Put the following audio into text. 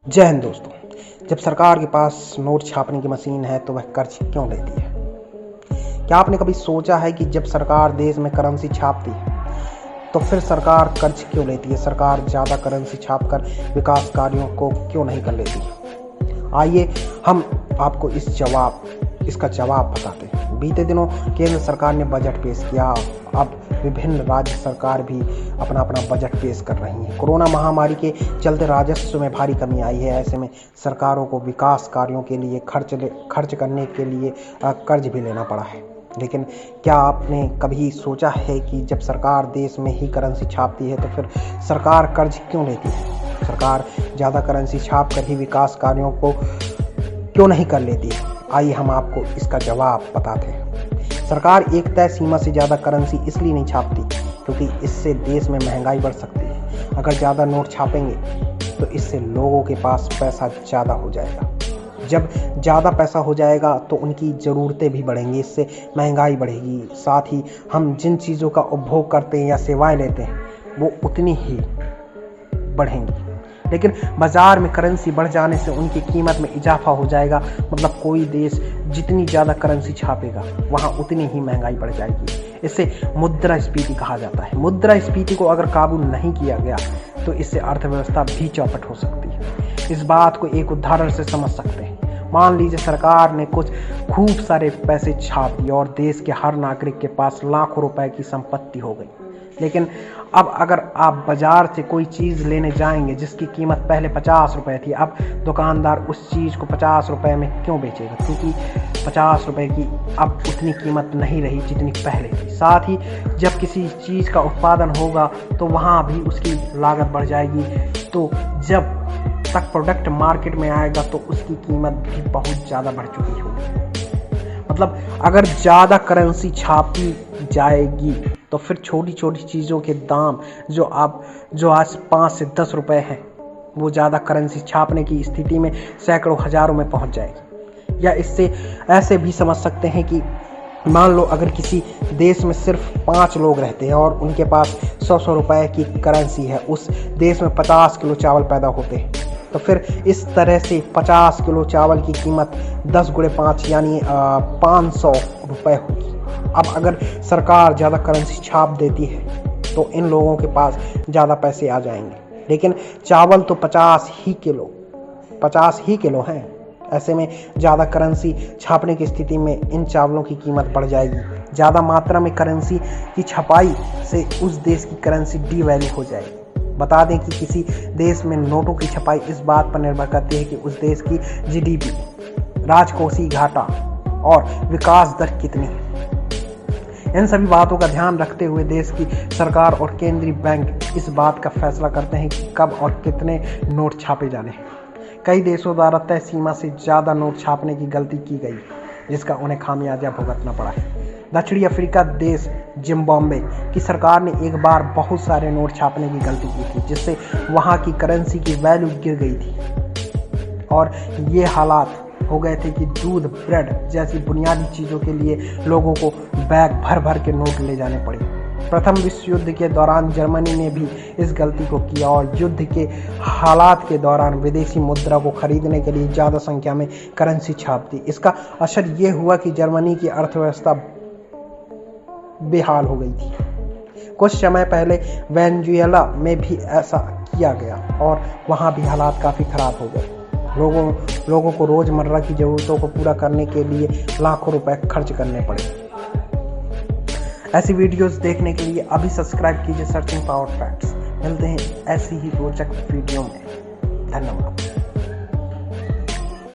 जय हिंद दोस्तों। जब सरकार के पास नोट छापने की मशीन है तो वह कर्ज क्यों लेती है? क्या आपने कभी सोचा है कि जब सरकार देश में करेंसी छापती है तो फिर सरकार कर्ज क्यों लेती है? सरकार ज़्यादा करेंसी छापकर विकास कार्यों को क्यों नहीं कर लेती? आइए हम आपको इसका जवाब बताते हैं। बीते दिनों केंद्र सरकार ने बजट पेश किया। अब विभिन्न राज्य सरकार भी अपना बजट पेश कर रही हैं। कोरोना महामारी के चलते राजस्व में भारी कमी आई है। ऐसे में सरकारों को विकास कार्यों के लिए खर्च करने के लिए कर्ज भी लेना पड़ा है। लेकिन क्या आपने कभी सोचा है कि जब सरकार देश में ही करेंसी छापती है तो फिर सरकार कर्ज क्यों लेती है? सरकार ज़्यादा करेंसी छाप कर ही विकास कार्यों को क्यों नहीं कर लेती है? आइए हम आपको इसका जवाब बताते हैं। सरकार एक तय सीमा से ज़्यादा करेंसी इसलिए नहीं छापती क्योंकि इससे देश में महंगाई बढ़ सकती है। अगर ज़्यादा नोट छापेंगे तो इससे लोगों के पास पैसा ज़्यादा हो जाएगा। जब ज़्यादा पैसा हो जाएगा तो उनकी ज़रूरतें भी बढ़ेंगी, इससे महंगाई बढ़ेगी। साथ ही हम जिन चीज़ों का उपभोग करते हैं या सेवाएं लेते हैं वो उतनी ही बढ़ेंगी। लेकिन बाज़ार में करेंसी बढ़ जाने से उनकी कीमत में इजाफा हो जाएगा। मतलब कोई देश जितनी ज़्यादा करेंसी छापेगा वहाँ उतनी ही महंगाई बढ़ जाएगी। इसे मुद्रास्फीति कहा जाता है। मुद्रास्फीति को अगर काबू नहीं किया गया तो इससे अर्थव्यवस्था भी चौपट हो सकती है। इस बात को एक उदाहरण से समझ सकते हैं। मान लीजिए सरकार ने कुछ खूब सारे पैसे छाप दिए और देश के हर नागरिक के पास लाखों रुपए की संपत्ति हो गई। लेकिन अब अगर आप बाजार से कोई चीज़ लेने जाएंगे जिसकी कीमत पहले 50 रुपए थी, अब दुकानदार उस चीज़ को 50 रुपए में क्यों बेचेगा? क्योंकि 50 रुपए की अब उतनी कीमत नहीं रही जितनी पहले थी। साथ ही जब किसी चीज़ का उत्पादन होगा तो वहाँ भी उसकी लागत बढ़ जाएगी। तो जब तक प्रोडक्ट मार्केट में आएगा तो उसकी कीमत भी बहुत ज़्यादा बढ़ चुकी होगी। मतलब अगर ज़्यादा करेंसी छापी जाएगी तो फिर छोटी छोटी चीज़ों के दाम जो आज 5 से 10 रुपए हैं वो ज़्यादा करेंसी छापने की स्थिति में सैकड़ों हज़ारों में पहुंच जाएगी। या इससे ऐसे भी समझ सकते हैं कि मान लो अगर किसी देश में सिर्फ 5 लोग रहते हैं और उनके पास 100 रुपए की करेंसी है, उस देश में 50 किलो चावल पैदा होते हैं, तो फिर इस तरह से 50 किलो चावल की कीमत 10 गुणे 5 यानी 500 रुपये होगी। अब अगर सरकार ज़्यादा करेंसी छाप देती है तो इन लोगों के पास ज़्यादा पैसे आ जाएंगे। लेकिन चावल तो 50 ही किलो हैं। ऐसे में ज़्यादा करेंसी छापने की स्थिति में इन चावलों की कीमत बढ़ जाएगी। ज़्यादा मात्रा में करेंसी की छपाई से उस देश की करेंसी डीवैल्यू हो जाएगी। बता दें कि किसी देश में नोटों की छपाई इस बात पर निर्भर करती है कि उस देश की जीडीपी, राजकोषीय घाटा और विकास दर कितनी है। इन सभी बातों का ध्यान रखते हुए देश की सरकार और केंद्रीय बैंक इस बात का फैसला करते हैं कि कब और कितने नोट छापे जाने हैं। कई देशों द्वारा तय सीमा से ज़्यादा नोट छापने की गलती की गई जिसका उन्हें खामियाजा भुगतना पड़ा है। दक्षिणी अफ्रीका देश जिम्बाब्वे की सरकार ने एक बार बहुत सारे नोट छापने की गलती की थी जिससे वहाँ की करेंसी की वैल्यू गिर गई थी और ये हालात हो गए थे कि दूध, ब्रेड जैसी बुनियादी चीज़ों के लिए लोगों को बैग भर भर के नोट ले जाने पड़े। प्रथम विश्व युद्ध के दौरान जर्मनी ने भी इस गलती को किया और युद्ध के हालात के दौरान विदेशी मुद्रा को खरीदने के लिए ज़्यादा संख्या में करेंसी छाप दी। इसका असर ये हुआ कि जर्मनी की अर्थव्यवस्था बेहाल हो गई थी। कुछ समय पहले वेनेजुएला में भी ऐसा किया गया और वहाँ भी हालात काफ़ी ख़राब हो गए। लोगों को रोज़मर्रा की ज़रूरतों को पूरा करने के लिए लाखों रुपए खर्च करने पड़े। ऐसी वीडियोस देखने के लिए अभी सब्सक्राइब कीजिए सर्चिंग पावर फैक्ट्स। मिलते हैं ऐसी ही रोचक वीडियो में। धन्यवाद।